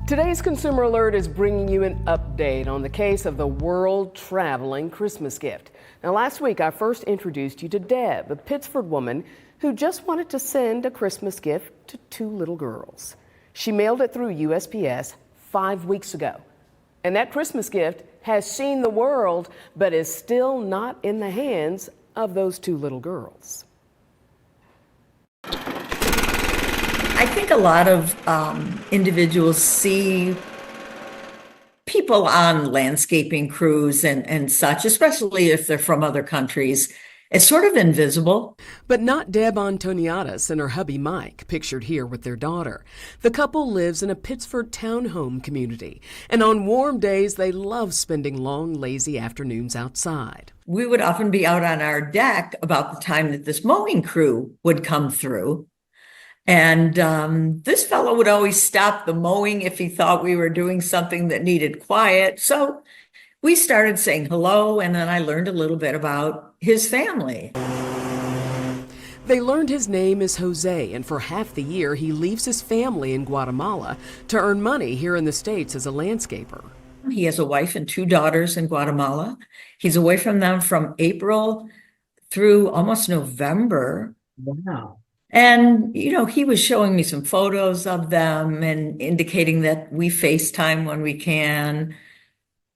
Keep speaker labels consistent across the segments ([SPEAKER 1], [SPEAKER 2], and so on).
[SPEAKER 1] Today's Consumer Alert is bringing you an update on the case of the world-traveling Christmas gift. Now, last week I first introduced you to Deb, a Pittsford woman who just wanted to send a Christmas gift to two little girls. She mailed it through USPS 5 weeks ago. And that Christmas gift has seen the world, but is still not in the hands of those two little girls.
[SPEAKER 2] I think a lot of individuals see people on landscaping crews and such, especially if they're from other countries, as sort of invisible.
[SPEAKER 1] But not Deb Antoniadis and her hubby Mike, pictured here with their daughter. The couple lives in a Pittsford townhome community, and on warm days they love spending long, lazy afternoons outside.
[SPEAKER 2] We would often be out on our deck about the time that this mowing crew would come through. And this fellow would always stop the mowing if he thought we were doing something that needed quiet. So we started saying hello, and then I learned a little bit about his family.
[SPEAKER 1] They learned his name is Jose, and for half the year he leaves his family in Guatemala to earn money here in the States as a landscaper.
[SPEAKER 2] He has a wife and two daughters in Guatemala. He's away from them from April through almost November.
[SPEAKER 1] Wow.
[SPEAKER 2] And, he was showing me some photos of them and indicating that we FaceTime when we can.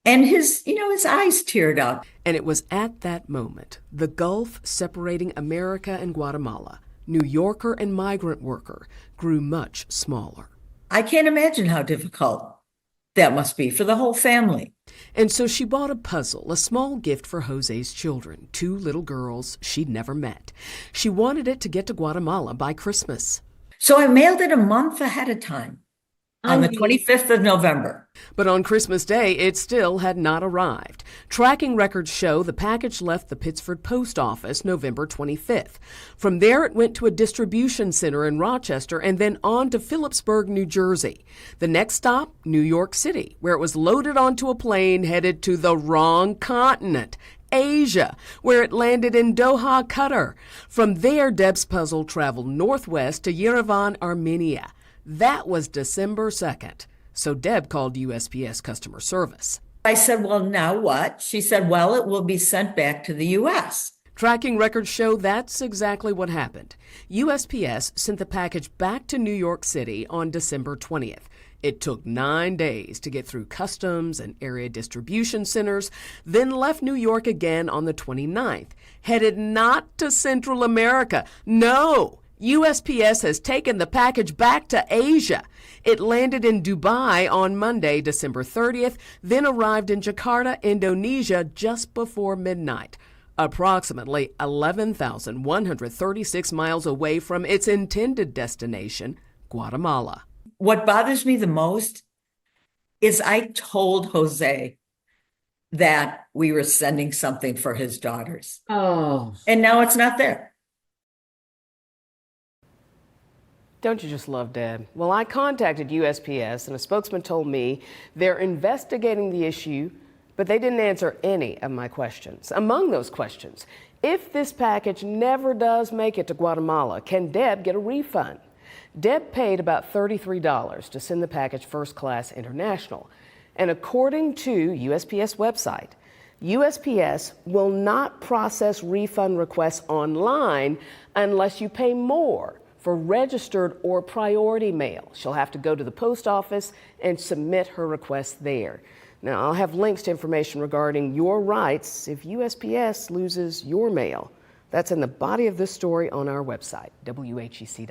[SPEAKER 2] And his eyes teared up.
[SPEAKER 1] And it was at that moment, the gulf separating America and Guatemala, New Yorker and migrant worker, grew much smaller.
[SPEAKER 2] I can't imagine how difficult that must be for the whole family.
[SPEAKER 1] And so she bought a puzzle, a small gift for Jose's children, two little girls she'd never met. She wanted it to get to Guatemala by Christmas.
[SPEAKER 2] So I mailed it a month ahead of time, on the 25th of November.
[SPEAKER 1] But on Christmas Day, it still had not arrived. Tracking records show the package left the Pittsford post office November 25th. From there, it went to a distribution center in Rochester and then on to Phillipsburg, New Jersey. The next stop, New York City, where it was loaded onto a plane headed to the wrong continent, Asia, where it landed in Doha, Qatar. From there, Deb's puzzle traveled northwest to Yerevan, Armenia. That was December 2nd. So Deb called USPS customer service.
[SPEAKER 2] I said, well, now what? She said, well, it will be sent back to the U.S.
[SPEAKER 1] Tracking records show that's exactly what happened. USPS sent the package back to New York City on December 20th. It took 9 days to get through customs and area distribution centers, then left New York again on the 29th, headed not to Central America. No! USPS has taken the package back to Asia. It landed in Dubai on Monday, December 30th, then arrived in Jakarta, Indonesia just before midnight, approximately 11,136 miles away from its intended destination, Guatemala.
[SPEAKER 2] What bothers me the most is I told Jose that we were sending something for his daughters.
[SPEAKER 1] Oh.
[SPEAKER 2] And now it's not there.
[SPEAKER 1] Don't you just love Deb? Well, I contacted USPS and a spokesman told me they're investigating the issue, but they didn't answer any of my questions. Among those questions, if this package never does make it to Guatemala, can Deb get a refund? Deb paid about $33 to send the package first class international. And according to USPS website, USPS will not process refund requests online unless you pay more for registered or priority mail. She'll have to go to the post office and submit her request there. Now, I'll have links to information regarding your rights if USPS loses your mail. That's in the body of this story on our website, WHEC.com.